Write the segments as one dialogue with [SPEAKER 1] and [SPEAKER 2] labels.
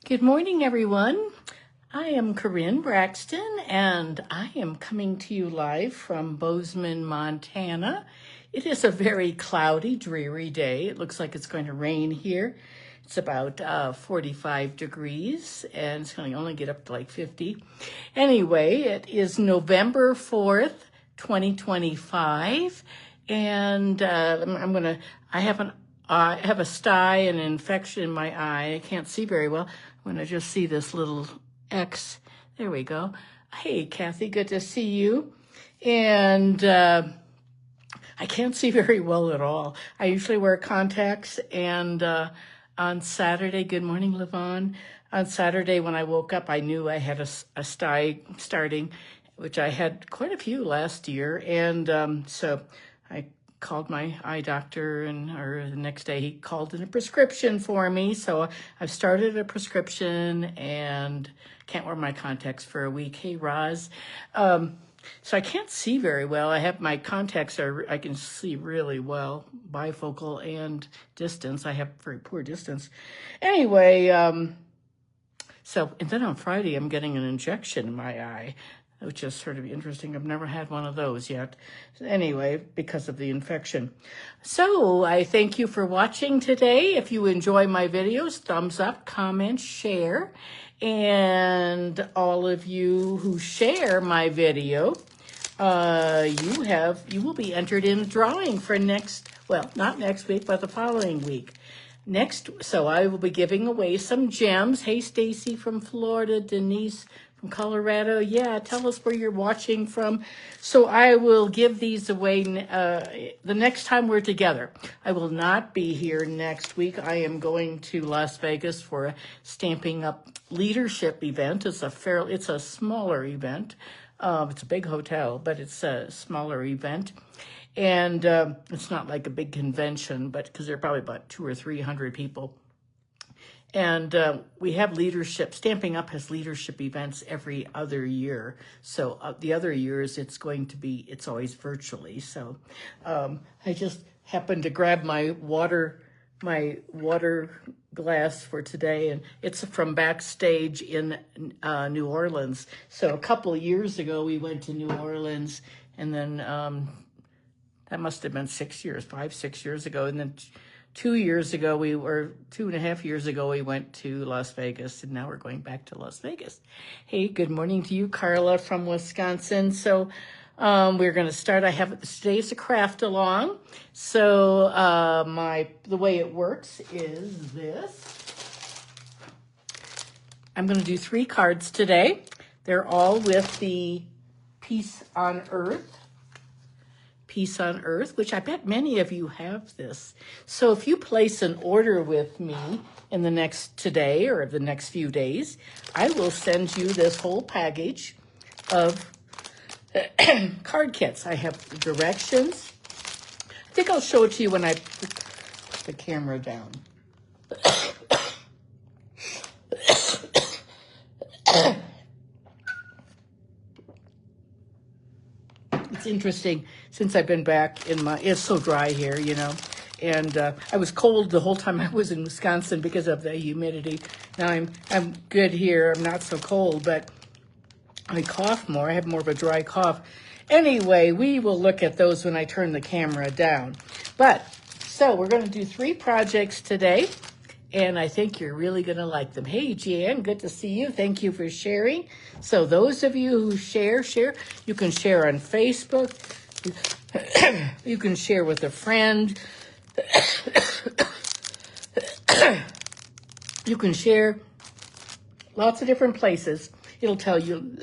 [SPEAKER 1] Good morning, everyone. I am Karin Braxton, and I am coming to you live from Bozeman, Montana. It is a very cloudy, dreary day. It looks like it's going to rain here. It's about 45 degrees, and it's going to only get up to like 50. Anyway, it is November 4th, 2025, and I have a sty and an infection in my eye. I can't see very well. I'm going to just see this little X. There we go. Hey, Kathy, good to see you. And I can't see very well at all. I usually wear contacts, and on Saturday, good morning, Levon. On Saturday, when I woke up, I knew I had a sty starting, which I had quite a few last year. And so I called my eye doctor, or the next day he called in a prescription for me. So I've started a prescription and can't wear my contacts for a week. Hey, Roz. So I can't see very well. I have my contacts I can see really well, bifocal and distance. I have very poor distance. Anyway, and then on Friday, I'm getting an injection in my eye, which is sort of interesting. I've never had one of those yet. Anyway, because of the infection. So I thank you for watching today. If you enjoy my videos, thumbs up, comment, share. And all of you who share my video, you will be entered in a drawing for not next week, but the following week. So I will be giving away some gems. Hey, Stacy from Florida, Denise from Colorado. Yeah, tell us where you're watching from. So I will give these away the next time we're together. I will not be here next week. I am going to Las Vegas for a Stamping Up leadership event. It's a smaller event. It's a big hotel, but it's a smaller event. And it's not like a big convention, but because there are probably about 200 or 300 people. And we have Stamping Up has leadership events every other year. So the other years it's always virtually. So I just happened to grab my water glass for today, and it's from backstage in New Orleans. So a couple of years ago we went to New Orleans, and then that must have been 5, 6 years ago, and then 2.5 years ago, we went to Las Vegas, and now we're going back to Las Vegas. Hey, good morning to you, Carla from Wisconsin. So we're going to start. Today's a craft along. So the way it works is this. I'm going to do 3 cards today. They're all with the Peace on Earth, which I bet many of you have this. So if you place an order with me today or the next few days, I will send you this whole package of card kits. I have the directions. I think I'll show it to you when I put the camera down. It's interesting, since I've been back it's so dry here, and I was cold the whole time I was in Wisconsin because of the humidity. Now I'm good here. I'm not so cold, but I cough more. I have more of a dry cough. Anyway, we will look at those when I turn the camera down. So we're going to do 3 projects today, and I think you're really going to like them. Hey, Jan, good to see you. Thank you for sharing. So those of you who share, you can share on Facebook. You can share with a friend. You can share lots of different places. It'll tell you.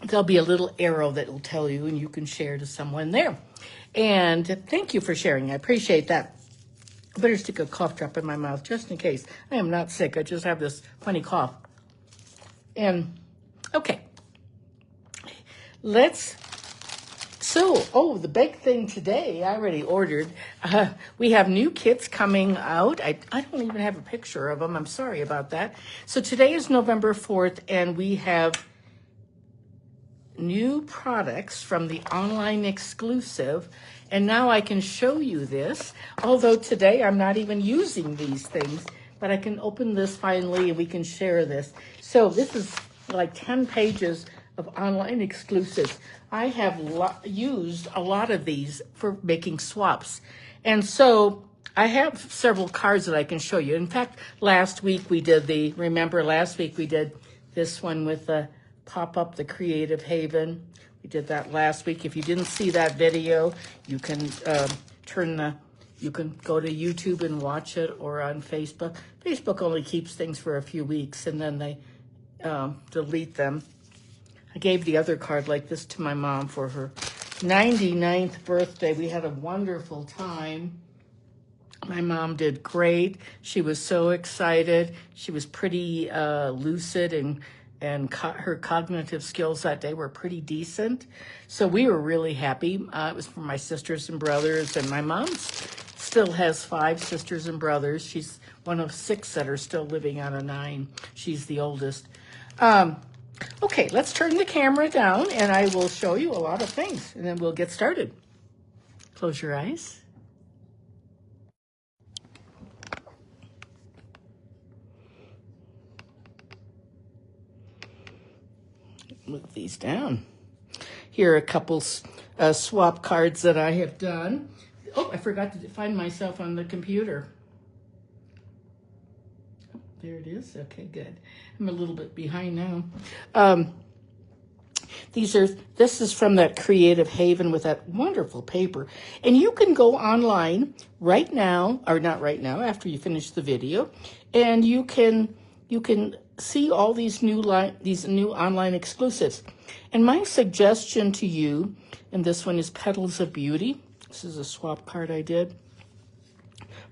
[SPEAKER 1] There'll be a little arrow that will tell you, and you can share to someone there. And thank you for sharing. I appreciate that. I better stick a cough drop in my mouth just in case. I am not sick. I just have this funny cough. And, okay. The big thing today, I already ordered. We have new kits coming out. I don't even have a picture of them. I'm sorry about that. So today is November 4th, and we have new products from the online exclusive, and now I can show you this. Although today I'm not even using these things, but I can open this finally and we can share this. So this is like 10 pages of online exclusives. I have used a lot of these for making swaps. And so I have several cards that I can show you. In fact, last week we did remember last week we did this one with the pop-up, the Creative Haven. We did that last week. If you didn't see that video, you can you can go to YouTube and watch it, or on Facebook. Facebook only keeps things for a few weeks and then they delete them. I gave the other card like this to my mom for her 99th birthday. We had a wonderful time. My mom did great. She was so excited. She was pretty lucid, and her cognitive skills that day were pretty decent. So we were really happy. It was for my sisters and brothers, and my mom still has 5 sisters and brothers. She's one of 6 that are still living out of 9. She's the oldest. Okay, let's turn the camera down, and I will show you a lot of things, and then we'll get started. Close your eyes. Move these down. Here are a couple swap cards that I have done. Oh, I forgot to find myself on the computer. Oh, there it is. Okay, good. I'm a little bit behind now. This is from that Creative Haven with that wonderful paper. And you can go online right now, or not right now, after you finish the video, and you can see all these new online exclusives. And my suggestion to you, and this one is Petals of Beauty. This is a swap card I did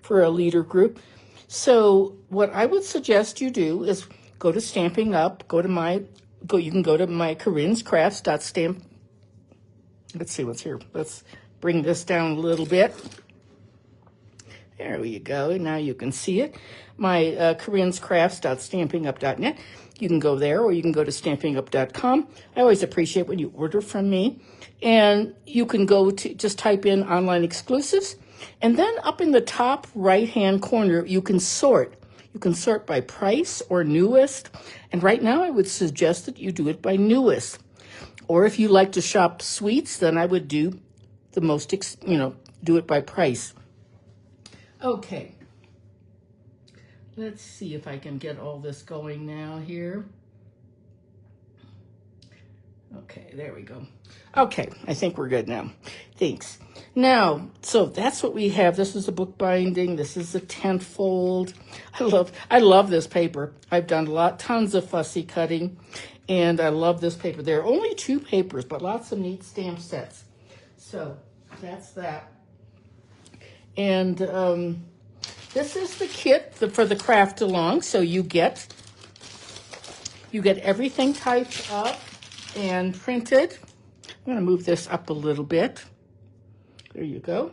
[SPEAKER 1] for a leader group. So what I would suggest you do is go to Stamping Up, you can go to my Karin's Crafts.stamp. Let's see what's here. Let's bring this down a little bit. There you go. Now you can see it. My Karin's Crafts.stampingup.net. You can go there, or you can go to stampingup.com. I always appreciate when you order from me. And you can go to just type in online exclusives. And then up in the top right-hand corner, you can sort. You can sort by price or newest. And right now, I would suggest that you do it by newest. Or if you like to shop suites, then I would do the most, do it by price. Okay. Let's see if I can get all this going now here. Okay, there we go. Okay, I think we're good now. Thanks. Now, so that's what we have. This is a book binding. This is a tent fold. I love this paper. I've done tons of fussy cutting, and I love this paper. There are only 2 papers, but lots of neat stamp sets. So that's that. And this is the kit for the craft along. So you get everything typed up and printed. I'm going to move this up a little bit. There you go.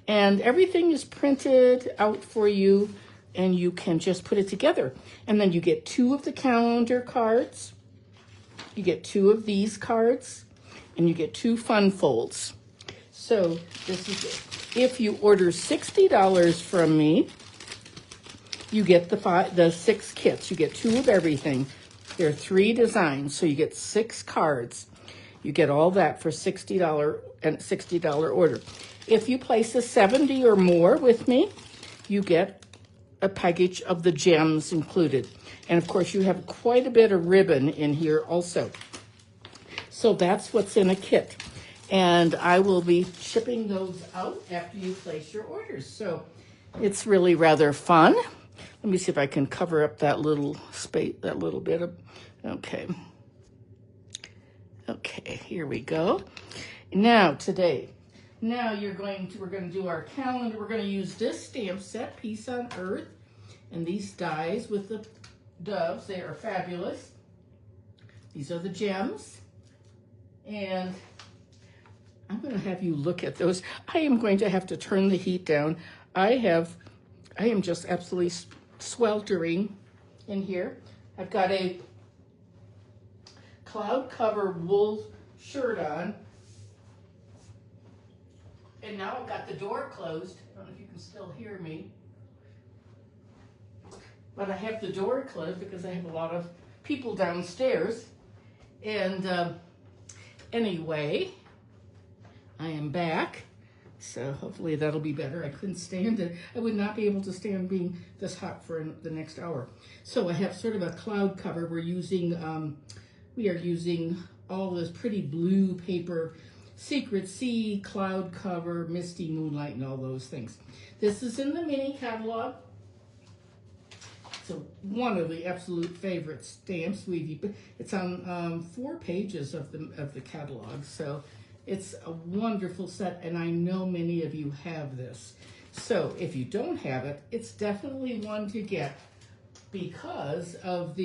[SPEAKER 1] And everything is printed out for you, and you can just put it together. And then you get 2 of the calendar cards. You get 2 of these cards, and you get 2 fun folds. So this is it. If you order $60 from me, you get the 6 kits. You get 2 of everything. There are 3 designs, so you get 6 cards. You get all that for $60 and $60 order. If you place a $70 or more with me, you get a package of the gems included. And of course, you have quite a bit of ribbon in here also. So that's what's in a kit. And I will be shipping those out after you place your orders. So it's really rather fun. Let me see if I can cover up that little space, that little bit of, okay. Okay, here we go. Now we're going to do our calendar. We're going to use this stamp set, Peace on Earth, and these dies with the doves. They are fabulous. These are the gems. And I'm going to have you look at those. I am going to have to turn the heat down. I am just absolutely sweltering in here. I've got a cloud cover wool shirt on. And now I've got the door closed. I don't know if you can still hear me. But I have the door closed because I have a lot of people downstairs. And anyway, I am back. So hopefully that'll be better. I couldn't stand it. I would not be able to stand being this hot for the next hour. So I have sort of a cloud cover. We are using all this pretty blue paper, Secret Sea, cloud cover, misty moonlight, and all those things. This is in the mini catalog. So one of the absolute favorite stamps. It's on 4 pages of the catalog. So it's a wonderful set, and I know many of you have this. So if you don't have it, it's definitely one to get because of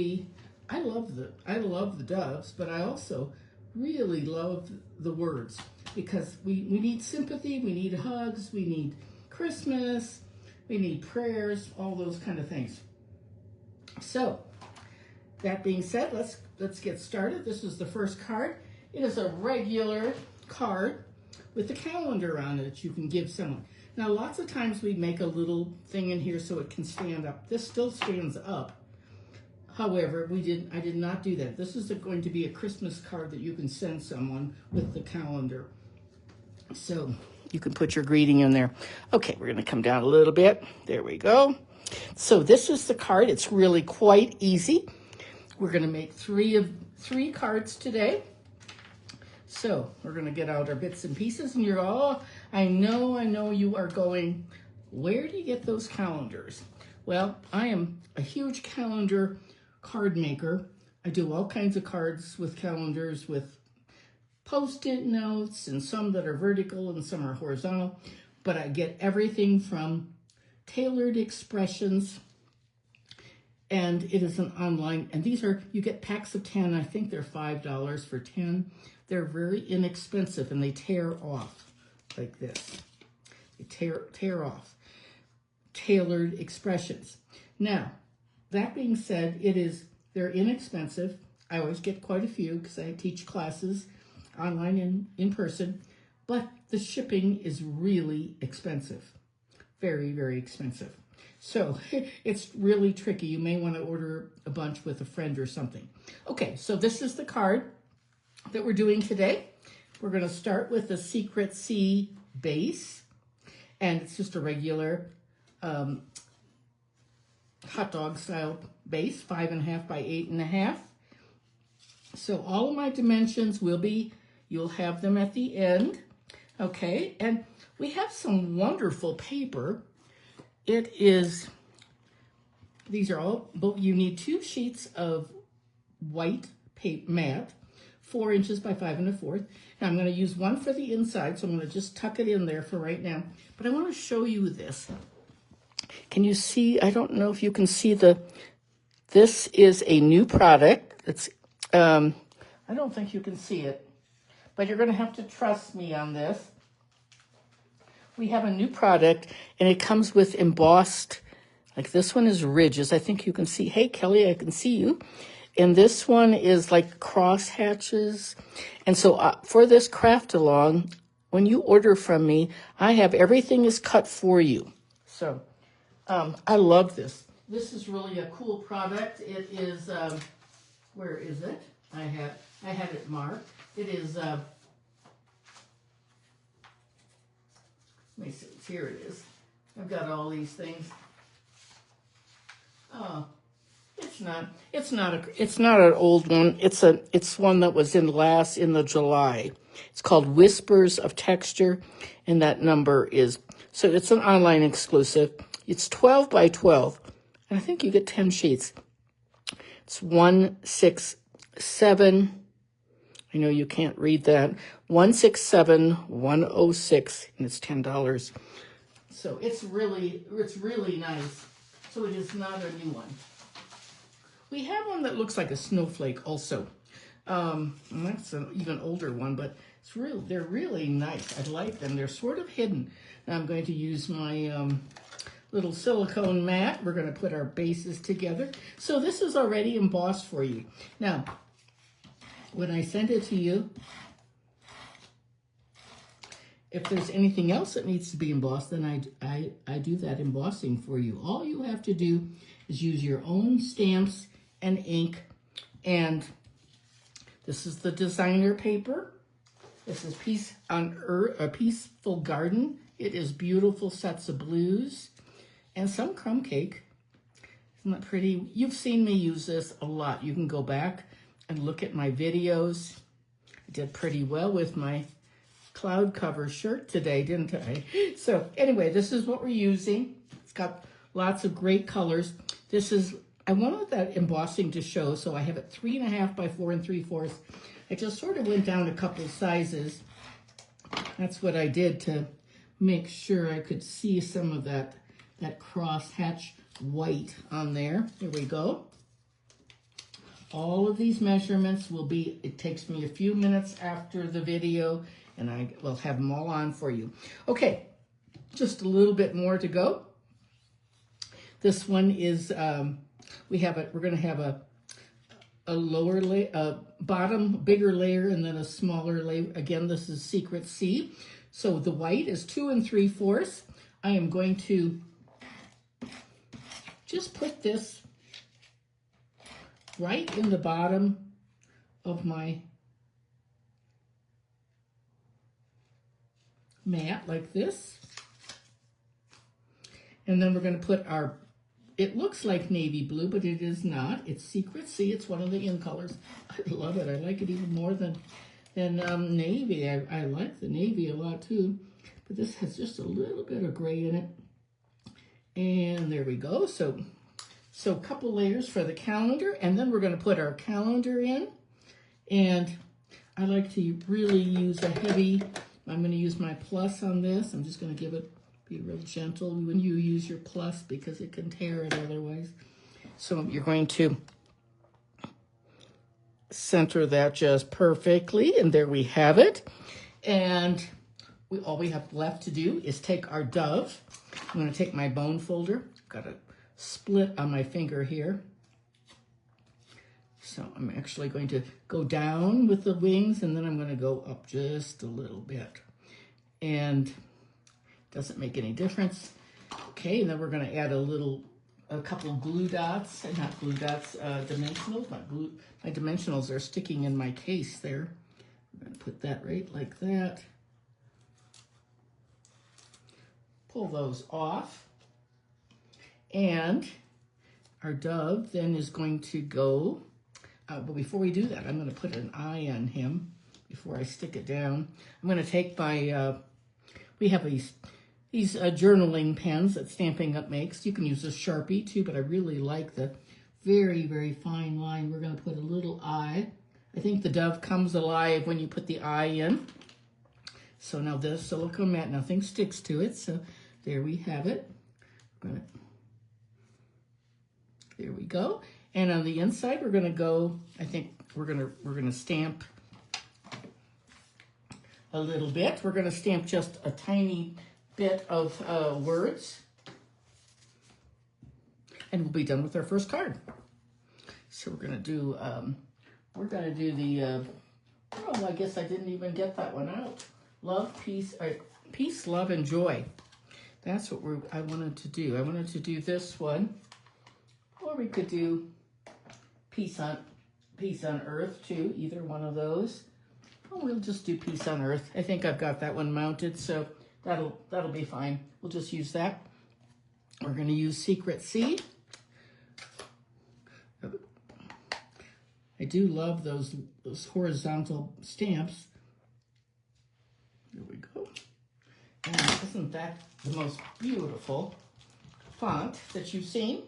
[SPEAKER 1] I love the doves, but I also really love the words because we need sympathy, we need hugs, we need Christmas, we need prayers, all those kind of things. So that being said, let's get started. This is the first card. It is a regular card with a calendar on it that you can give someone. Now, lots of times we make a little thing in here so it can stand up. This still stands up. However, I did not do that. This is going to be a Christmas card that you can send someone with the calendar. So you can put your greeting in there. Okay, we're going to come down a little bit. There we go. So this is the card. It's really quite easy. We're going to make three cards today. So we're going to get out our bits and pieces, and you're all, I know you are going, where do you get those calendars? Well, I am a huge calendar card maker. I do all kinds of cards with calendars with Post-it notes, and some that are vertical and some are horizontal, but I get everything from Tailored Expressions, and it is an online, and these are, you get packs of 10. I think they're $5 for 10. They're very inexpensive, and they tear off like this. They tear off. Tailored Expressions. Now, that being said, they're inexpensive. I always get quite a few because I teach classes online and in person, but the shipping is really expensive. Very, very expensive. So it's really tricky. You may want to order a bunch with a friend or something. Okay, so this is the card that we're doing today. We're going to start with the Secret Sea base, and it's just a regular hot dog style base, 5.5 by 8.5. So all of my dimensions you'll have them at the end. Okay, and we have some wonderful paper. These are all, you need 2 sheets of white paper, matte, 4 inches by 5 1/4. Now I'm going to use one for the inside, so I'm going to just tuck it in there for right now. But I want to show you this. Can you see? I don't know if you can see this is a new product. It's, I don't think you can see it, but you're going to have to trust me on this. We have a new product, and it comes with embossed, like this one is ridges. I think you can see. Hey, Kelly, I can see you. And this one is like cross hatches. And so for this craft along, when you order from me, I have everything is cut for you. So I love this. This is really a cool product. It is, where is it? I had it marked. It is, let me see, here it is. I've got all these things. Oh, it's not an old one. It's one that was in the July. It's called Whispers of Texture, and that number is, so it's an online exclusive. It's 12 by 12, and I think you get 10 sheets. It's 167, I know you can't read that, 167106, and it's $10. So it's really nice. So it is not a new one. We have one that looks like a snowflake also. And that's an even older one, but they're really nice. I like them. They're sort of hidden. Now I'm going to use my little silicone mat. We're going to put our bases together. So this is already embossed for you. Now, when I send it to you, if there's anything else that needs to be embossed, then I do that embossing for you. All you have to do is use your own stamps and ink. And this is the designer paper. This is Peace on Earth, a Peaceful Garden. It is beautiful sets of blues and some crumb cake. Isn't that pretty? You've seen me use this a lot. You can go back and look at my videos. I did pretty well with my cloud cover shirt today, didn't I? So anyway, this is what we're using. It's got lots of great colors. This is, I wanted that embossing to show, so I have it 3.5 by 4 3/4. I just sort of went down a couple sizes. That's what I did to make sure I could see some of that cross hatch white on there. There we go. All of these measurements will be, it takes me a few minutes after the video, and I will have them all on for you. Okay, just a little bit more to go. This one is, we're gonna have a lower layer, a bottom bigger layer, and then a smaller layer. Again, this is Secret C. So the white is 2 3/4. I am going to just put this right in the bottom of my mat like this. And then we're going to put our, it looks like navy blue, but it is not. It's Secret C. It's one of the in colors. I love it. I like it even more than navy. I like the navy a lot too. But this has just a little bit of gray in it. And there we go. So a couple layers for the calendar. And then we're going to put our calendar in. And I like to really use a heavy, I'm going to use my plus on this. I'm just going to give it, be real gentle when you use your plus because it can tear it otherwise. So you're going to center that just perfectly, and there we have it. And all we have left to do is take our dove. I'm going to take my bone folder. Got a split on my finger here. So I'm actually going to go down with the wings, and then I'm going to go up just a little bit. And doesn't make any difference. Okay, and then we're going to add a couple glue dots, not glue dots, dimensionals. My dimensionals are sticking in my case there. I'm going to put that right like that. Pull those off. And our dove then is going to go, but before we do that, I'm going to put an eye on him before I stick it down. I'm going to take my, we have these journaling pens that Stampin' Up! Makes. You can use a Sharpie too, but I really like the very, very fine line. We're going to put a little eye. I think the dove comes alive when you put the eye in. So now this silicone mat, nothing sticks to it. So there we have it. There we go. And on the inside, we're going to go, I think we're going to stamp a little bit. We're going to stamp just a tiny bit of words, and we'll be done with our first card. So we're gonna do the oh, I guess I didn't even get that one out. Love, peace, love, and joy. That's what I wanted to do. I wanted to do this one, or we could do peace on earth too. Either one of those. Oh, we'll just do peace on earth. I think I've got that one mounted, so that'll be fine. We'll just use that. We're going to use Secret C. I do love those horizontal stamps. There we go. And isn't that the most beautiful font that you've seen?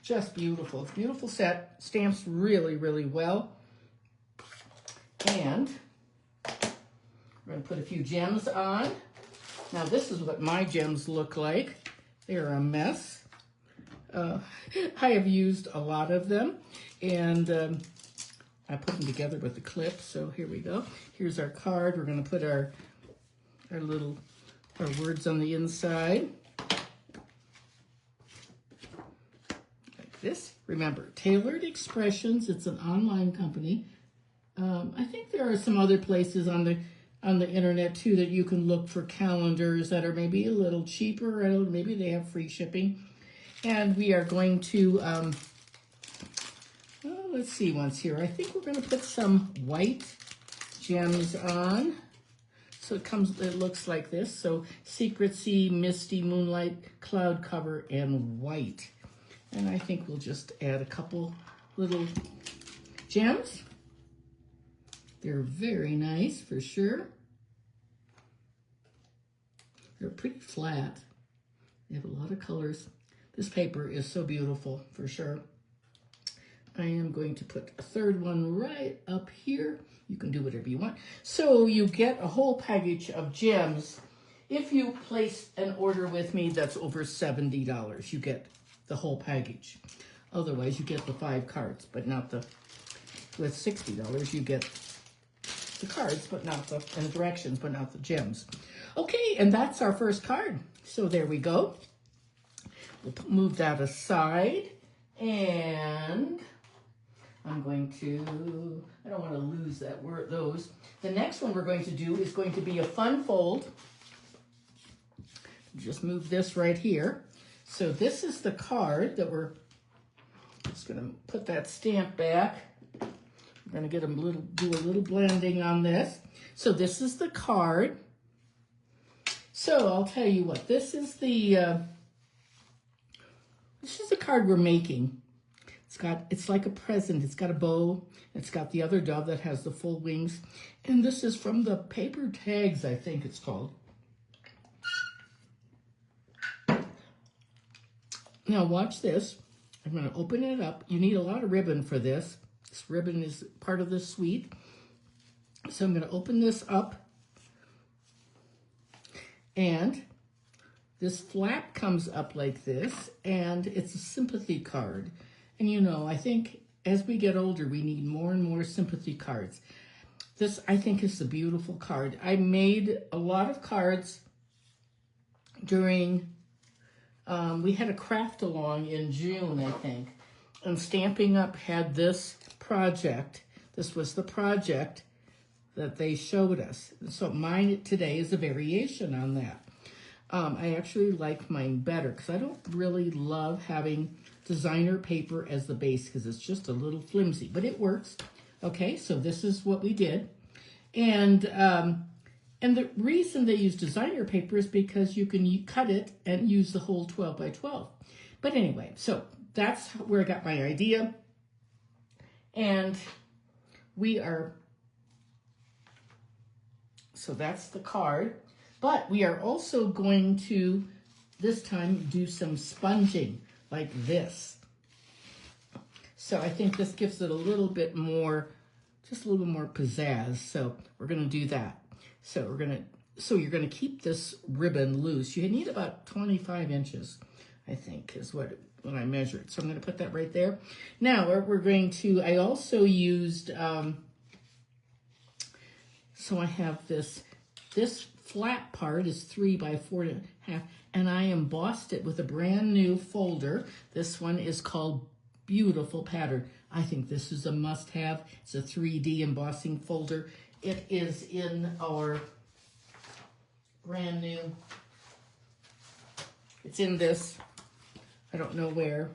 [SPEAKER 1] Just beautiful. It's a beautiful set. Stamps really, really well. And we're going to put a few gems on. Now this is what my gems look like. They're a mess. I have used a lot of them, and I put them together with the clip. So here we go. Here's our card. We're going to put our words on the inside like this. Remember, Tailored Expressions. It's an online company. I think there are some other places on on the internet too that you can look for calendars that are maybe a little cheaper. I don't know, maybe they have free shipping. And we are going to, let's see once here. I think we're going to put some white gems on. So it looks like this. So Secret Sea, Misty, Moonlight, Cloud Cover, and white. And I think we'll just add a couple little gems. They're very nice for sure. They're pretty flat. They have a lot of colors. This paper is so beautiful for sure. I am going to put a third one right up here. You can do whatever you want. So you get a whole package of gems. If you place an order with me that's over $70, you get the whole package. Otherwise, you get the 5 cards, but not the, with $60, you get the cards, but not the, and the directions, but not the gems. Okay, and that's our first card. So there we go. We'll move that aside, and I'm going to, I don't want to lose that word, those. The next one we're going to do is going to be a fun fold. Just move this right here. So this is the card that we're just going to put that stamp back. We're going to get do a little blending on this. So this is the card. So I'll tell you what, this is the card we're making. It's like a present. It's got a bow. It's got the other dove that has the full wings. And this is from the Paper Tags, I think it's called. Now watch this. I'm going to open it up. You need a lot of ribbon for this. This ribbon is part of the suite. So I'm going to open this up. And this flap comes up like this. And it's a sympathy card. And you know, I think as we get older, we need more and more sympathy cards. This, I think, is a beautiful card. I made a lot of cards during, we had a craft along in June, I think. And Stamping Up had this project. This was the project that they showed us. So mine today is a variation on that. I actually like mine better because I don't really love having designer paper as the base because it's just a little flimsy, but it works. Okay, so this is what we did. And the reason they use designer paper is because you can cut it and use the whole 12 by 12. But anyway, so that's where I got my idea. And so that's the card. But we are also going to, this time, do some sponging like this. So I think this gives it a little bit more, just a little bit more pizzazz. So we're going to do that. So you're going to keep this ribbon loose. You need about 25 inches, I think, is what I measured. So I'm going to put that right there. Now we're going to, I also used, so I have this flat part is 3 by 4.5, and I embossed it with a brand new folder. This one is called Beautiful Pattern. I think this is a must-have. It's a 3D embossing folder. It is in our brand new, it's in this, I don't know where.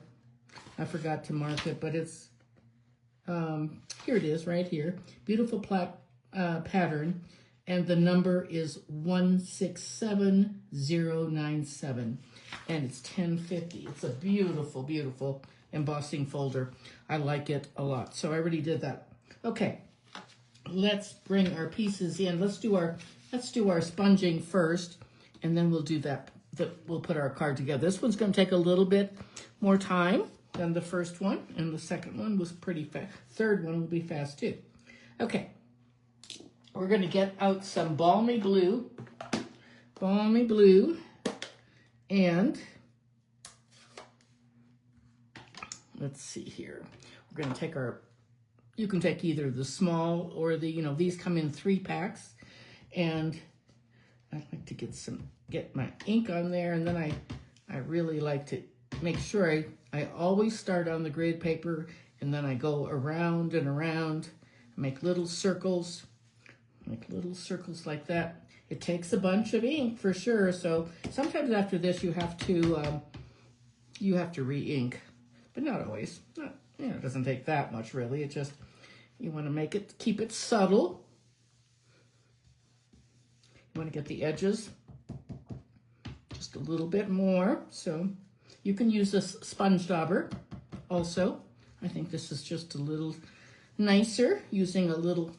[SPEAKER 1] I forgot to mark it, but it's, here it is right here. Beautiful Pattern. And the number is 167097, and it's 1050. It's a beautiful, beautiful embossing folder. I like it a lot. So I already did that. Okay, let's bring our pieces in. Let's do our sponging first, and then we'll do that. We'll put our card together. This one's going to take a little bit more time than the first one, and the second one was pretty fast. Third one will be fast too. Okay. We're going to get out some balmy blue, and let's see here. We're going to take you can take either the small or the, these come in 3 packs, and I'd like to get my ink on there, and then I really like to make sure I always start on the grid paper, and then I go around and around, make little circles Make little circles like that. It takes a bunch of ink for sure. So sometimes after this you have to re-ink, but not always. It doesn't take that much really. It just, you want to make it, keep it subtle. You want to get the edges just a little bit more. So you can use a sponge dauber also. I think this is just a little nicer, using a little,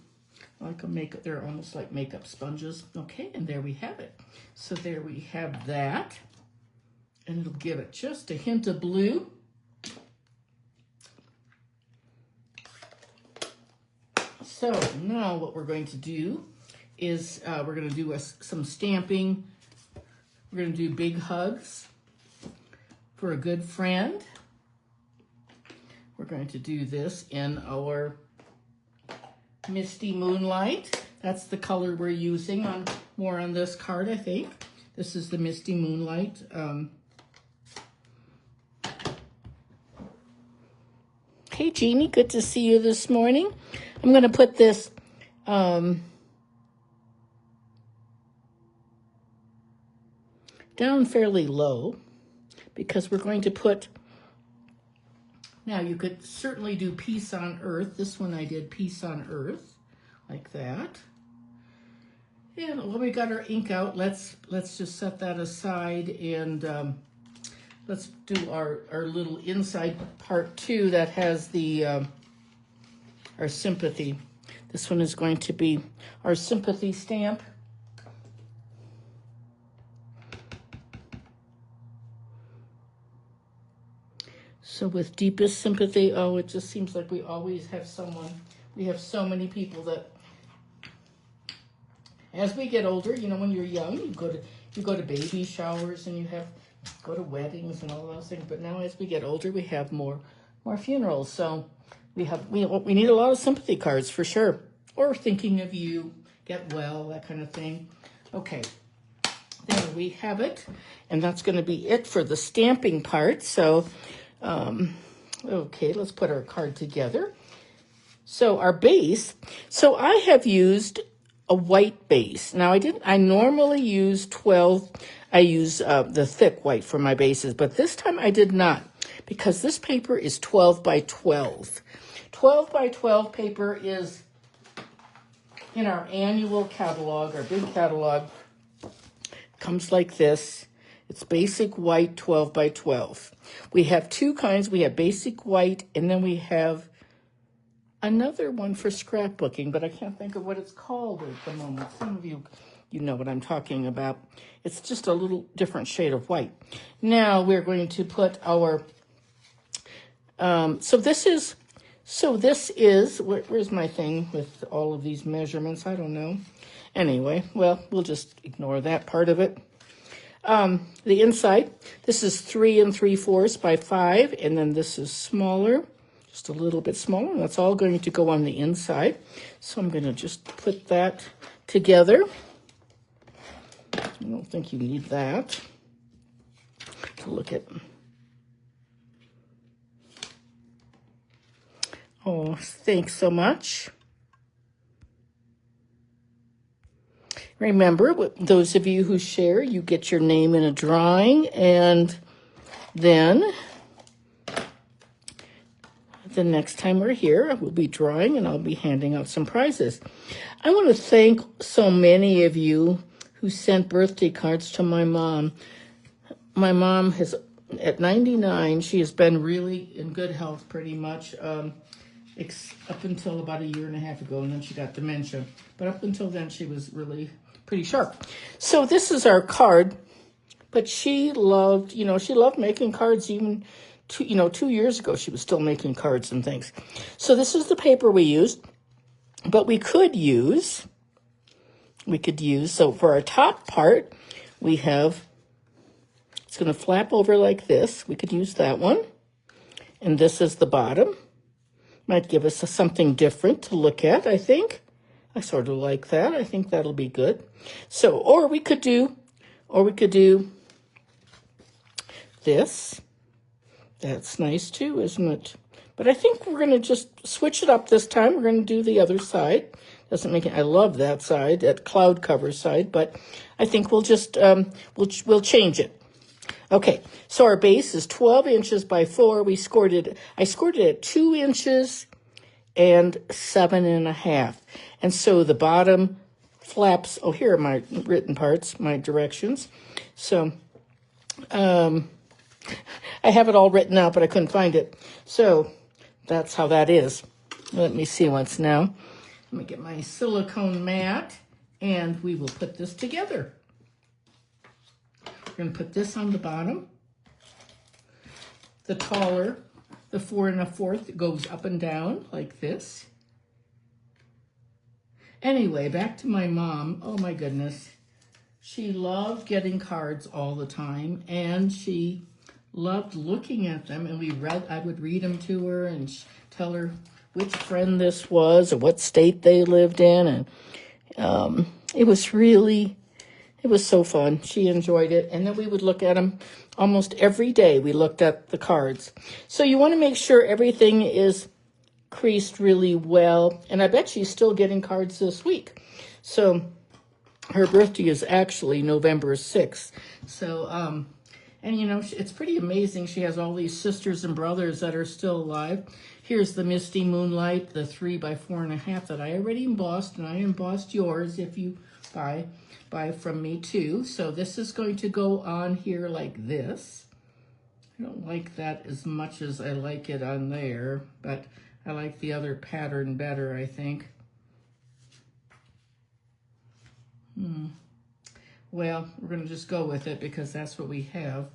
[SPEAKER 1] like a makeup, they're almost like makeup sponges. Okay, and there we have it. So there we have that. And it'll give it just a hint of blue. So now what we're going to do is we're going to do some stamping. We're going to do big hugs for a good friend. We're going to do this in our Misty Moonlight. That's the color we're using more on this card, I think. This is the Misty Moonlight. Hey, Jeannie, good to see you this morning. I'm going to put this down fairly low because we're going to put, now you could certainly do Peace on Earth. This one I did Peace on Earth, like that. And while we got our ink out, let's just set that aside, and let's do our little inside part 2 that has the our sympathy. This one is going to be our sympathy stamp. So with deepest sympathy, oh, it just seems like we always have someone. We have so many people that, as we get older, you know, when you're young, you go to baby showers and go to weddings and all those things. But now as we get older, we have more funerals. So we need a lot of sympathy cards for sure. Or thinking of you, get well, that kind of thing. Okay, there we have it. And that's going to be it for the stamping part. So, okay, let's put our card together. So our base, so I have used a white base. Now I normally use 12, I use the thick white for my bases, but this time I did not, because this paper is 12 by 12. 12 by 12 paper is in our annual catalog, our big catalog. Comes like this. It's basic white 12 by 12. We have two kinds. We have basic white, and then we have another one for scrapbooking, but I can't think of what it's called at the moment. Some of you know what I'm talking about. It's just a little different shade of white. Now we're going to put our, so this is, where's my thing with all of these measurements? I don't know. Anyway, well, we'll just ignore that part of it. The inside, this is 3 3/4 by 5, and then this is smaller, just a little bit smaller, and that's all going to go on the inside. So I'm going to just put that together. I don't think you need that to look at. Oh, thanks so much. Remember, those of you who share, you get your name in a drawing, and then the next time we're here, we'll be drawing, and I'll be handing out some prizes. I want to thank so many of you who sent birthday cards to my mom. My mom has, at 99, she has been really in good health pretty much, up until about 1.5 years ago, and then she got dementia. But up until then, she was really pretty sharp. So this is our card, but she loved, she loved making cards even 2 years ago. She was still making cards and things. So this is the paper we used, but we could use, so for our top part, we have, it's going to flap over like this. We could use that one. And this is the bottom. Might give us something different to look at, I think. I sort of like that. I think that'll be good. So, or we could do this. That's nice too, isn't it? But I think we're going to just switch it up this time. We're going to do the other side. Doesn't make it, I love that side, that cloud cover side, but I think we'll just, we'll change it. Okay, so our base is 12 inches by 4. I scored it at 2 inches and 7.5. And so the bottom flaps, oh, here are my written parts, my directions. So I have it all written out, but I couldn't find it. So that's how that is. Let me see once now. Let me get my silicone mat, and we will put this together. We're going to put this on the bottom. The taller, the 4 1/4 goes up and down like this. Anyway, back to my mom. Oh my goodness. She loved getting cards all the time, and she loved looking at them, and I would read them to her and tell her which friend this was or what state they lived in, and it was so fun. She enjoyed it, and then we would look at them almost every day. We looked at the cards. So you want to make sure everything is creased really well, and I bet she's still getting cards this week. So her birthday is actually November 6th. So, and you know, it's pretty amazing. She has all these sisters and brothers that are still alive. Here's the Misty Moonlight, the 3 by 4.5 that I already embossed, and I embossed yours if you buy from me too. So this is going to go on here like this. I don't like that as much as I like it on there, but I like the other pattern better, I think. Well, we're going to just go with it because that's what we have.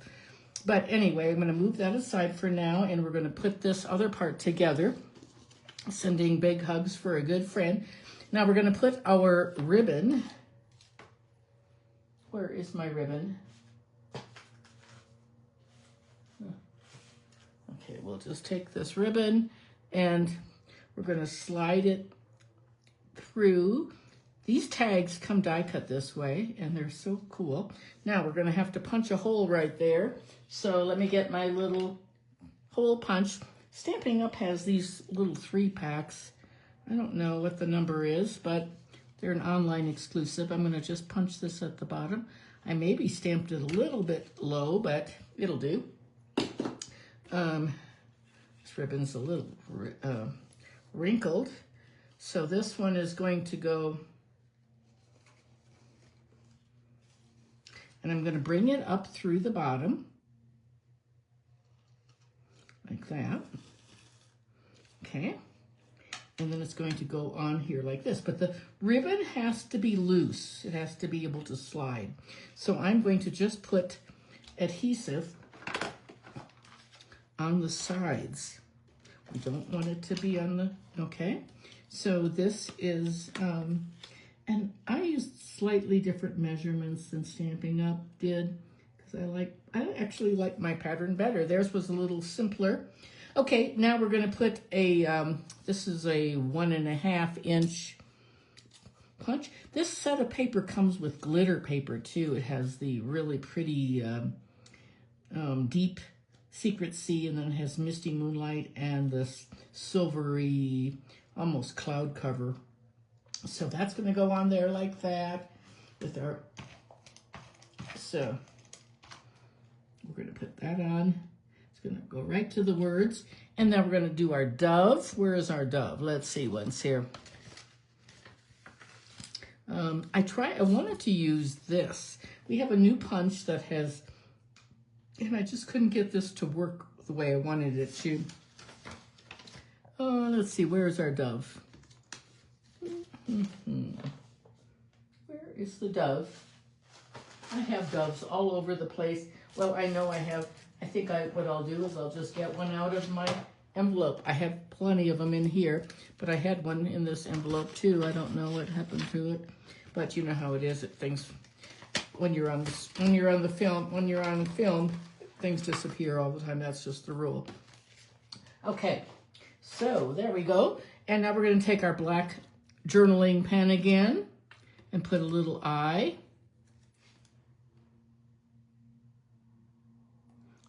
[SPEAKER 1] But anyway, I'm going to move that aside for now, and we're going to put this other part together. Sending big hugs for a good friend. Now we're going to put our ribbon. Where is my ribbon? Okay, we'll just take this ribbon and we're going to slide it through. These tags come die cut this way, and they're so cool. Now we're going to have to punch a hole right there. So let me get my little hole punch. Stampin' Up! Has these little 3-packs. I don't know what the number is, but they're an online exclusive. I'm going to just punch this at the bottom. I maybe stamped it a little bit low, but it'll do. This ribbon's a little wrinkled. So this one is going to go, and I'm going to bring it up through the bottom, like that. Okay. And then it's going to go on here like this. But the ribbon has to be loose. It has to be able to slide. So I'm going to just put adhesive on the sides. We don't want it to be on the, okay? So this is, and I used slightly different measurements than Stampin' Up! Did, because I actually like my pattern better. Theirs was a little simpler. Okay, now we're going to put a, this is a 1.5 inch punch. This set of paper comes with glitter paper too. It has the really pretty deep Secret Sea, and then it has Misty Moonlight and this silvery, almost cloud cover. So that's going to go on there like that with our, so we're going to put that on. Going to go right to the words, and then we're going to do our dove. Where is our dove? Let's see once here. I wanted to use this. We have a new punch that has, and I just couldn't get this to work the way I wanted it to. Let's see, where is our dove? Where is the dove? I have doves all over the place. Well, I know I have. I think what I'll do is I'll just get one out of my envelope. I have plenty of them in here, but I had one in this envelope too. I don't know what happened to it, but you know how it is. When you're on film, things disappear all the time. That's just the rule. Okay, so there we go. And now we're going to take our black journaling pen again and put a little eye.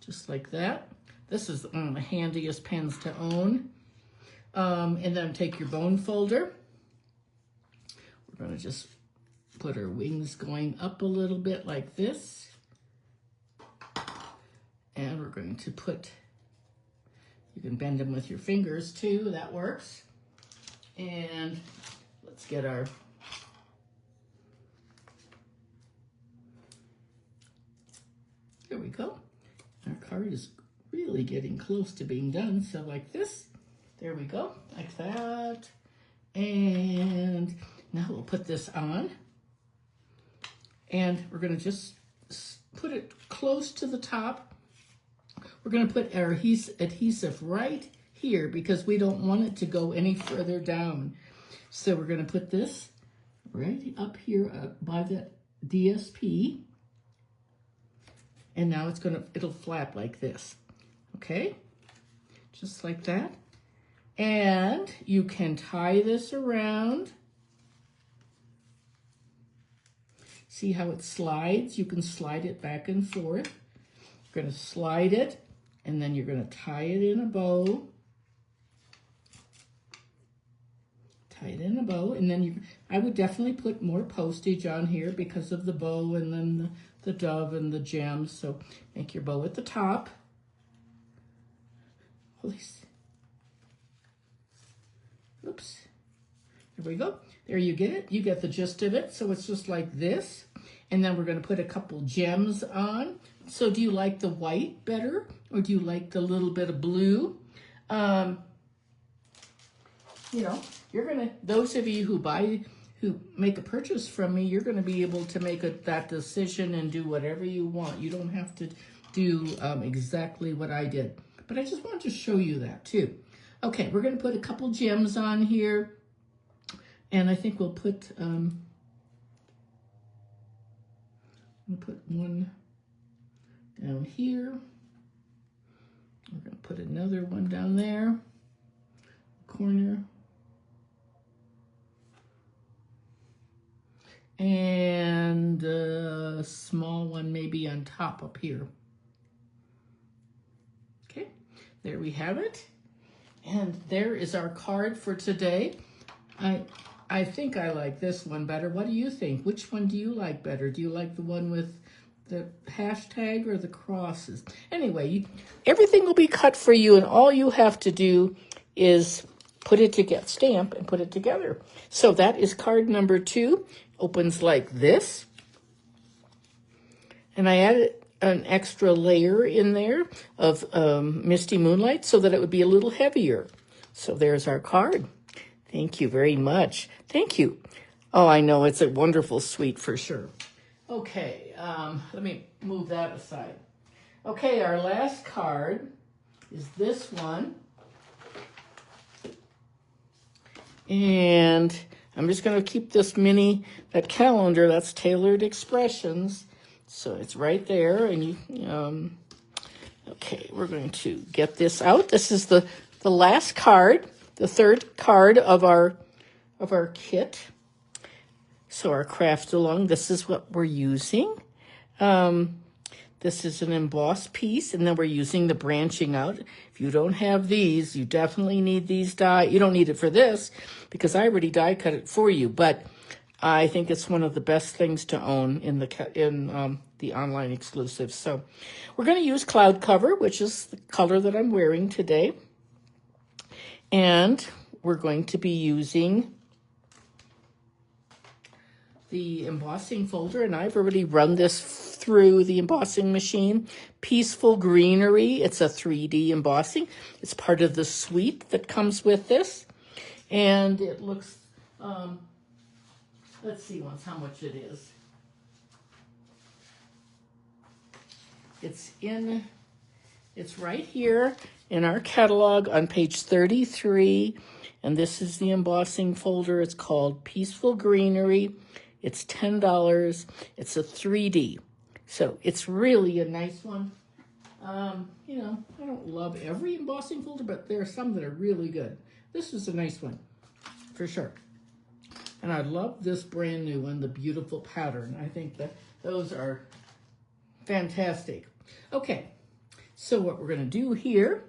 [SPEAKER 1] Just like that. This is one of the handiest pens to own. And then take your bone folder We're going to just put our wings going up a little bit like this. And we're going to put, you can bend them with your fingers too, that works. And let's get our, there we go. Our card is really getting close to being done. So like this, there we go, like that. And now we'll put this on. And we're gonna just put it close to the top. We're gonna put our adhesive right here because we don't want it to go any further down. So we're gonna put this right up here by the DSP. And now it'll flap like this, okay? Just like that. And you can tie this around. See how it slides? You can slide it back and forth. You're gonna slide it, and then you're gonna tie it in a bow. Tie it in a bow, and then I would definitely put more postage on here because of the bow and then the dove and the gems. So make your bow at the top. Oops. There we go. There you get it. You get the gist of it. So it's just like this. And then we're going to put a couple gems on. So do you like the white better? Or do you like the little bit of blue? You know, you're going to, those of you who make a purchase from me, you're going to be able to make that decision and do whatever you want. You don't have to do exactly what I did. But I just wanted to show you that too. Okay, we're going to put a couple gems on here. And I think we'll put, one down here. We're going to put another one down there, corner. And a small one maybe on top up here. Okay, there we have it. And there is our card for today. I think I like this one better. What do you think? Which one do you like better? Do you like the one with the hashtag or the crosses? Anyway, everything will be cut for you, and all you have to do is put it together, stamp and put it together. So that is card number 2. Opens like this. And I added an extra layer in there of Misty Moonlight so that it would be a little heavier. So there's our card. Thank you very much. Thank you. Oh, I know, it's a wonderful suite for sure. Okay, let me move that aside. Okay, our last card is this one. And I'm just going to keep this that calendar, that's Tailored Expressions. So it's right there. And you, okay, we're going to get this out. This is the last card, the third card of our kit. So our craft along, this is what we're using. This is an embossed piece, and then we're using the branching out. If you don't have these, you definitely need these die. You don't need it for this because I already die cut it for you, but I think it's one of the best things to own in the online exclusives. So we're going to use Cloud Cover, which is the color that I'm wearing today. And we're going to be using the embossing folder, and I've already run this through the embossing machine. Peaceful Greenery, it's a 3D embossing. It's part of the suite that comes with this. And it looks, let's see once how much it is. It's right here in our catalog on page 33. And this is the embossing folder. It's called Peaceful Greenery. It's $10. It's a 3D. So it's really a nice one. You know, I don't love every embossing folder, but there are some that are really good. This is a nice one, for sure. And I love this brand new one, the beautiful pattern. I think that those are fantastic. Okay, so what we're going to do here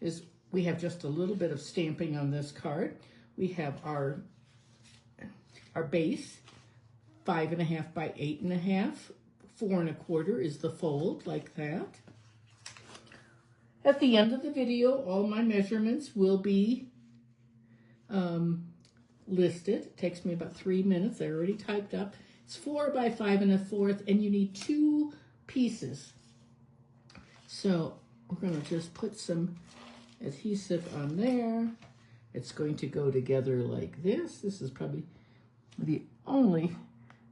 [SPEAKER 1] is we have just a little bit of stamping on this card. We have our our base, 5.5 by 8.5. 4 1/4 is the fold, like that. At the end of the video, all my measurements will be listed. It takes me about 3 minutes. I already typed up. It's 4 by 5 1/4, and you need 2 pieces. So we're going to just put some adhesive on there. It's going to go together like this. This is probably the only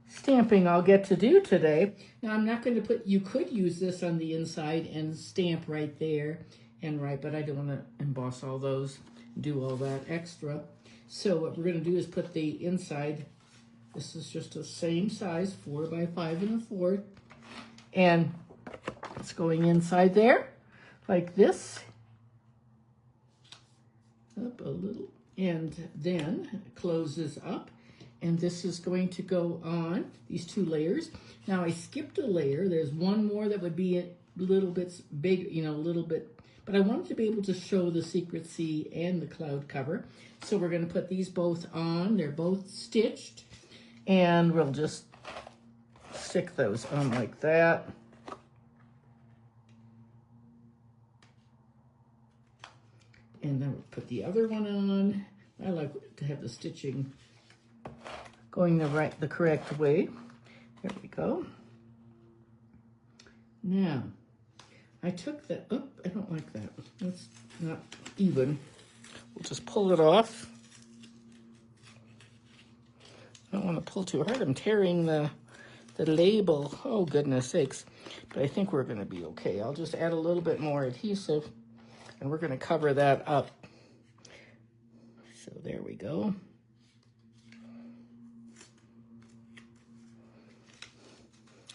[SPEAKER 1] stamping I'll get to do today. Now I'm not going to put, you could use this on the inside and stamp right there and right, but I don't want to emboss all those, do all that extra. So what we're going to do is put the inside, this is just the same size, 4 by 5 1/4, and it's going inside there like this, up a little, and then it closes up. And this is going to go on these 2 layers. Now I skipped a layer. There's one more that would be a little bit big, you know, a little bit, but I wanted to be able to show the Secret Sea and the cloud cover. So we're going to put these both on. They're both stitched, and we'll just stick those on like that. And then we'll put the other one on. I like to have the stitching going the correct way. There we go. Now, I took that, oh, I don't like that. That's not even. We'll just pull it off. I don't want to pull too hard. I'm tearing the label. Oh, goodness sakes. But I think we're going to be okay. I'll just add a little bit more adhesive, and we're going to cover that up. So there we go.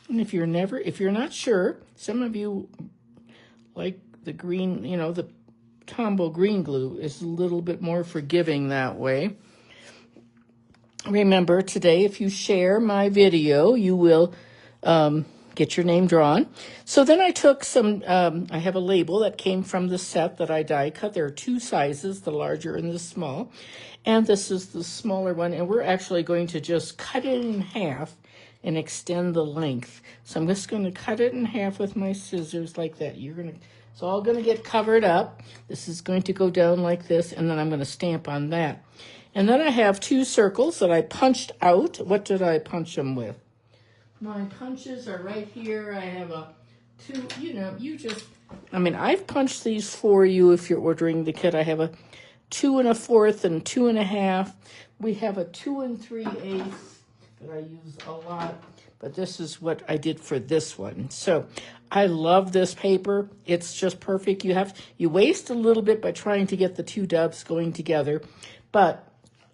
[SPEAKER 1] And if you're not sure, some of you like the green, you know, the Tombow green glue is a little bit more forgiving that way. Remember, today, if you share my video, you will get your name drawn. So then I took some, I have a label that came from the set that I die cut. There are 2 sizes, the larger and the small. And this is the smaller one. And we're actually going to just cut it in half and extend the length. So I'm just going to cut it in half with my scissors like that. It's all going to get covered up. This is going to go down like this, and then I'm going to stamp on that. And then I have 2 circles that I punched out. What did I punch them with? My punches are right here. I have a 2, you know, I've punched these for you if you're ordering the kit. I have a 2 1/4 and 2 1/2. We have a 2 3/8 that I use a lot, but this is what I did for this one. So I love this paper. It's just perfect. You waste a little bit by trying to get the 2 doves going together, but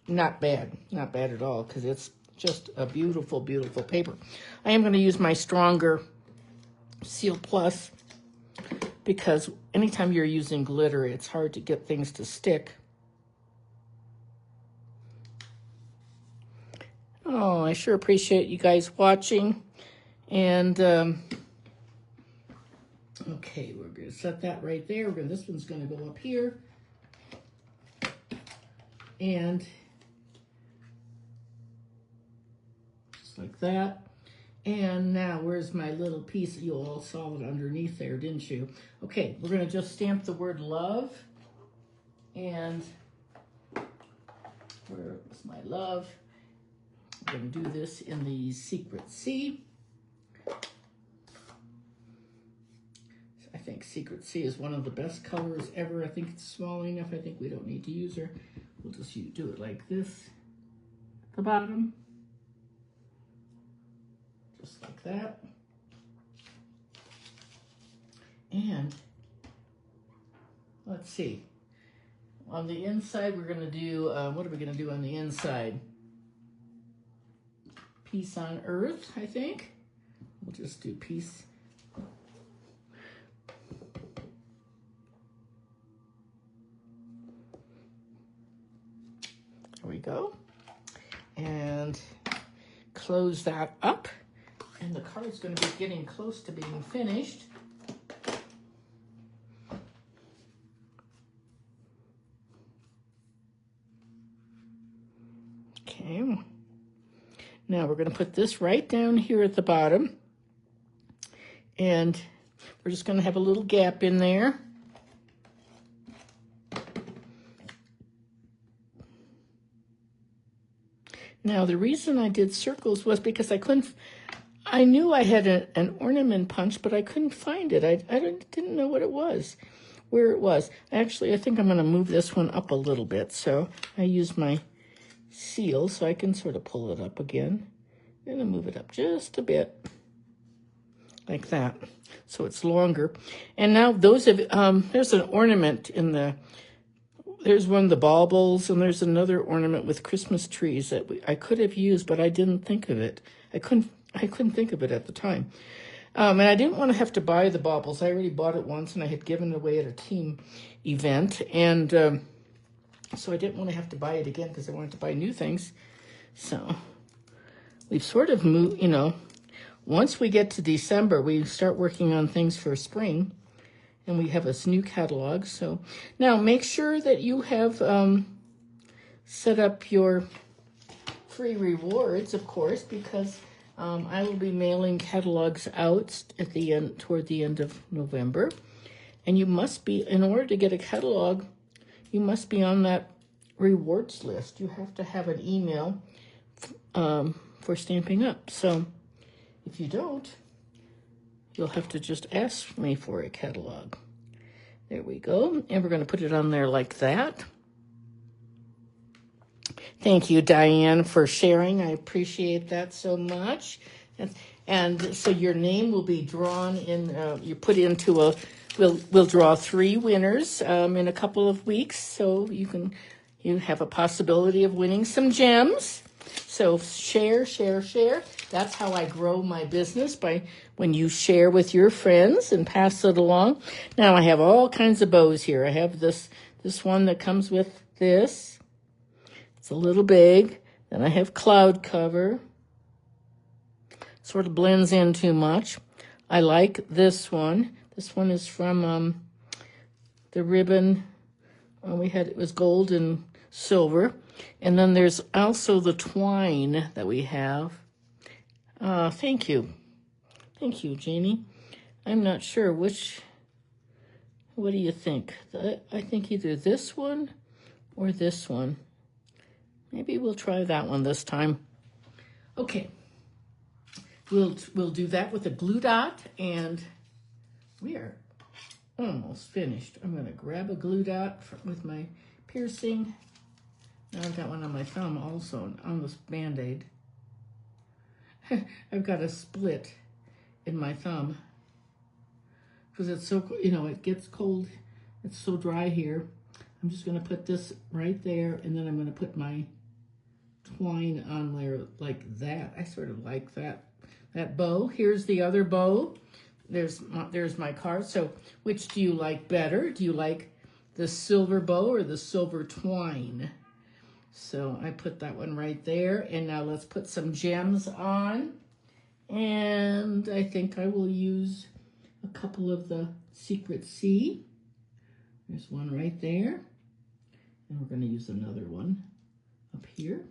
[SPEAKER 1] not bad at all, because it's just a beautiful, beautiful paper. I am going to use my stronger Seal Plus, because anytime you're using glitter, it's hard to get things to stick. Oh, I sure appreciate you guys watching. And, okay, we're going to set that right there. This one's going to go up here. And just like that. And now, where's my little piece? You all saw it underneath there, didn't you? Okay, we're going to just stamp the word love. And where is my love? I'm going to do this in the Secret Sea. I think Secret Sea is one of the best colors ever. I think it's small enough. I think we don't need to use her. We'll just do it like this at the bottom. Just like that. And let's see. On the inside, we're going to do, what are we going to do on the inside? Peace on Earth, I think. We'll just do peace. There we go. And close that up. And the card's going to be getting close to being finished. Okay. we're going to put this right down here at the bottom. And we're just going to have a little gap in there. Now, the reason I did circles was because I knew I had an ornament punch, but I couldn't find it. I didn't know what it was, where it was. Actually, I think I'm going to move this one up a little bit. So I use my seal so I can sort of pull it up again. I'm going to move it up just a bit, like that, so it's longer. And now there's an ornament in there's one of the baubles, and there's another ornament with Christmas trees that I could have used, but I didn't think of it. I couldn't think of it at the time. And I didn't want to have to buy the baubles. I already bought it once, and I had given it away at a team event. And so I didn't want to have to buy it again because I wanted to buy new things. So we've sort of moved, once we get to December, we start working on things for spring. And we have this new catalog. So now make sure that you have set up your free rewards, of course, because I will be mailing catalogs out at the end, toward the end of November. And you must be, in order to get a catalog, you must be on that rewards list. You have to have an email for Stamping Up. So if you don't, you'll have to just ask me for a catalog. There we go. And we're going to put it on there like that. Thank you, Diane, for sharing. I appreciate that so much. And so your name will be drawn in, you put into we'll draw 3 winners in a couple of weeks. So you have a possibility of winning some gems. So share. That's how I grow my business, when you share with your friends and pass it along. Now I have all kinds of bows here. I have this one that comes with this. It's a little big. Then I have cloud cover. Sort of blends in too much. I like this one. This one is from the ribbon. It was gold and silver. And then there's also the twine that we have. Thank you. Thank you, Jeannie. I'm not sure what do you think? I think either this one or this one. Maybe we'll try that one this time. Okay. We'll do that with a glue dot, and we are almost finished. I'm going to grab a glue dot with my piercing. Now I've got one on my thumb also, on this Band-Aid. I've got a split in my thumb because it's so, it gets cold. It's so dry here. I'm just going to put this right there, and then I'm going to put my twine on there like that. I sort of like that bow. Here's the other bow. There's my card. So which do you like better? Do you like the silver bow or the silver twine? So I put that one right there. And now let's put some gems on. And I think I will use a couple of the Secret Sea. There's one right there. And we're going to use another one up here.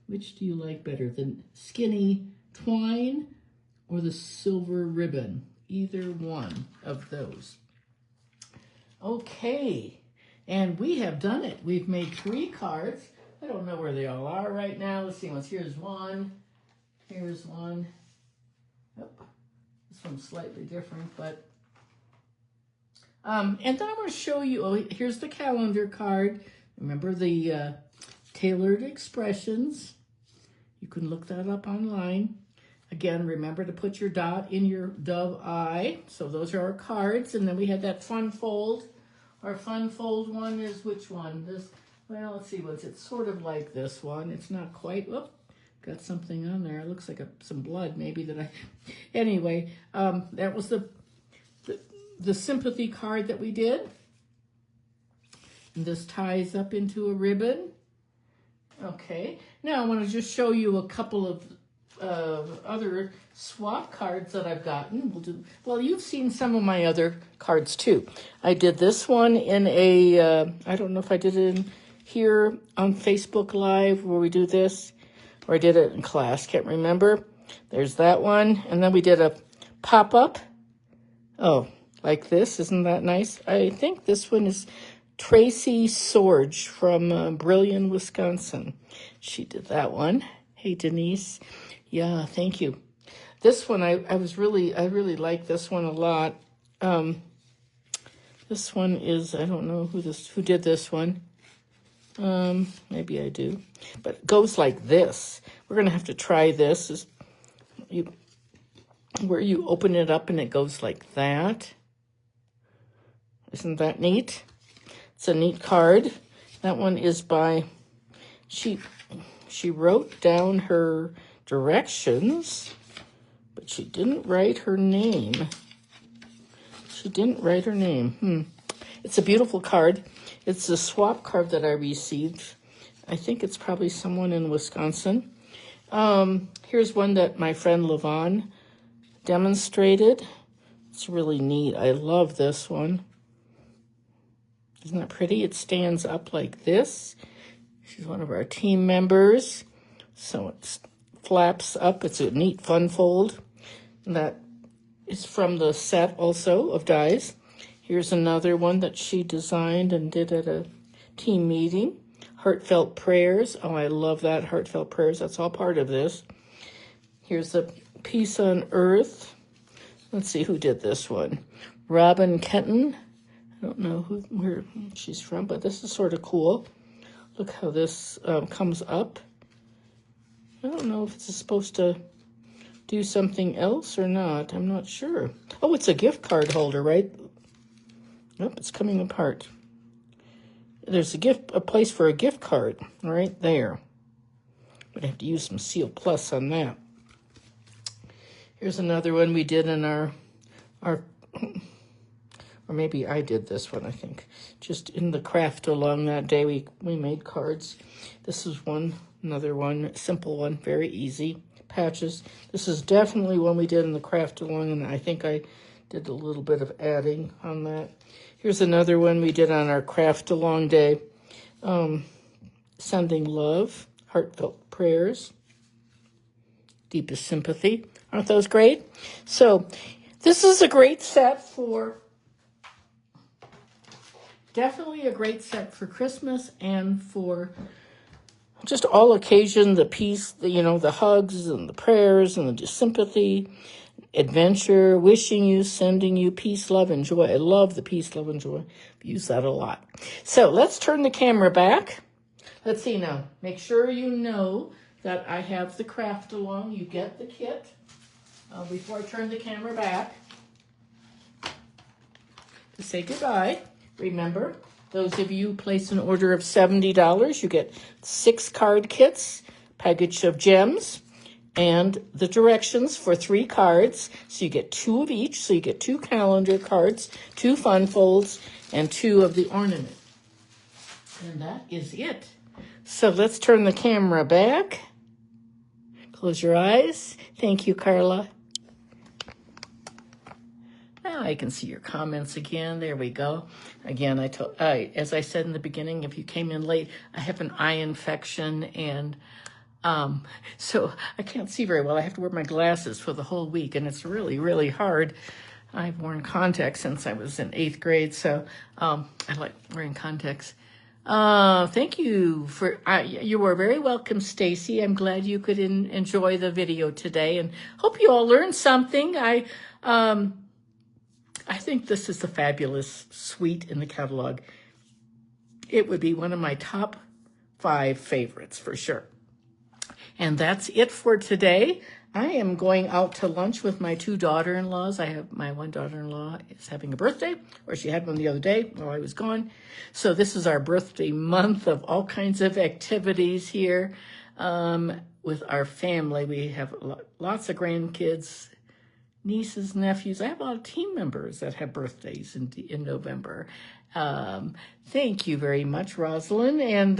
[SPEAKER 1] Which do you like better, the skinny twine or the silver ribbon? Either one of those. Okay. And we have done it. We've made 3 cards. I don't know where they all are right now. Let's see. Here's one. Here's one. Oh, this one's slightly different, but... and then I'm going to show you... here's the calendar card. Remember the tailored expressions. You can look that up online. Again, remember to put your dot in your dove eye. So those are our cards. And then we had that fun fold. Our fun fold one is which one? Well, let's see. It's sort of like this one. It's not quite. Whoop, got something on there. It looks like some blood maybe that I... Anyway, that was the sympathy card that we did. And this ties up into a ribbon. Okay. Now I want to just show you a couple of other swap cards that I've gotten. Well, you've seen some of my other cards too. I did this one in I don't know if I did it in here on Facebook Live where we do this. or I did it in class, can't remember. There's that one. And then we did a pop-up. Oh, like this. Isn't that nice? I think this one is Tracy Sorge from Brillion, Wisconsin. She did that one. Hey, Denise. Yeah, thank you. This one, I really like this one a lot. This one is, I don't know who did this one. Maybe I do. But it goes like this. We're going to have to try this. Where you open it up and it goes like that. Isn't that neat? It's a neat card. That one is by, she wrote down her directions, but she didn't write her name. She didn't write her name. It's a beautiful card. It's a swap card that I received. I think it's probably someone in Wisconsin. Here's one that my friend Levon demonstrated. It's really neat. I love this one. Isn't that pretty? It stands up like this. She's one of our team members. So it flaps up. It's a neat fun fold. And that is from the set also of dies. Here's another one that she designed and did at a team meeting. Heartfelt Prayers. Oh, I love that. Heartfelt Prayers. That's all part of this. Here's a Peace on Earth. Let's see who did this one. Robin Kenton. I don't know where she's from, but this is sort of cool. Look how this comes up. I don't know if it's supposed to do something else or not. I'm not sure. Oh, it's a gift card holder, right? Nope, it's coming apart. There's a place for a gift card right there. But I have to use some Seal Plus on that. Here's another one we did in our or maybe I did this one, I think. Just in the craft along that day, we made cards. This is another one, simple one, very easy. Patches. This is definitely one we did in the craft along, and I think I did a little bit of adding on that. Here's another one we did on our craft along day. Sending Love, Heartfelt Prayers, Deepest Sympathy. Aren't those great? So this is a great set definitely a great set for Christmas and for just all occasion, the peace, the hugs and the prayers and the sympathy, adventure, wishing you, sending you peace, love, and joy. I love the peace, love, and joy. Use that a lot. So let's turn the camera back. Let's see now. Make sure you know that I have the craft along. You get the kit. Before I turn the camera back, to say goodbye, remember, those of you who place an order of $70, you get 6 card kits, package of gems, and the directions for 3 cards. So you get 2 of each. So you get 2 calendar cards, 2 fun folds, and 2 of the ornament. And that is it. So let's turn the camera back. Close your eyes. Thank you, Carla. Now I can see your comments again. There we go. Again, as I said in the beginning, if you came in late, I have an eye infection, and so I can't see very well. I have to wear my glasses for the whole week, and it's really, really hard. I've worn contacts since I was in 8th grade, so I like wearing contacts. Thank you you were very welcome, Stacy. I'm glad you could enjoy the video today, and hope you all learned something. I think this is a fabulous suite in the catalog. It would be one of my top 5 favorites for sure. And that's it for today. I am going out to lunch with my 2 daughter-in-laws. I have my one daughter-in-law is having a birthday, or she had one the other day while I was gone. So this is our birthday month of all kinds of activities here with our family. We have lots of grandkids, nieces, nephews. I have a lot of team members that have birthdays in November. Thank you very much, Rosalind. And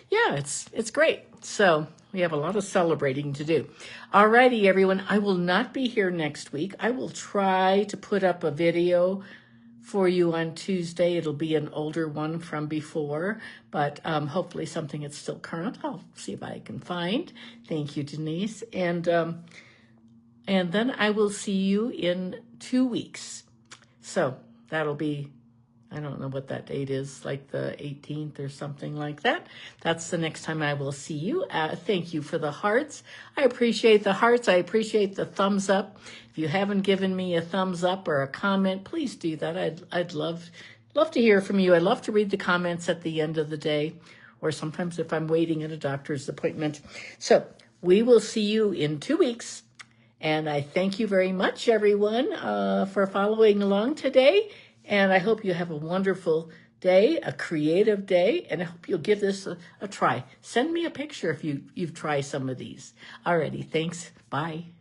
[SPEAKER 1] yeah, it's great. So we have a lot of celebrating to do. All righty, everyone. I will not be here next week. I will try to put up a video for you on Tuesday. It'll be an older one from before, but hopefully something that's still current. I'll see if I can find. Thank you, Denise. And then I will see you in 2 weeks. So that'll be, I don't know what that date is, like the 18th or something like that. That's the next time I will see you. Thank you for the hearts. I appreciate the hearts. I appreciate the thumbs up. If you haven't given me a thumbs up or a comment, please do that. I'd love to hear from you. I love to read the comments at the end of the day, or sometimes if I'm waiting at a doctor's appointment. So we will see you in 2 weeks. And I thank you very much, everyone, for following along today. And I hope you have a wonderful day, a creative day, and I hope you'll give this a try. Send me a picture if you've tried some of these. Alrighty, thanks. Bye.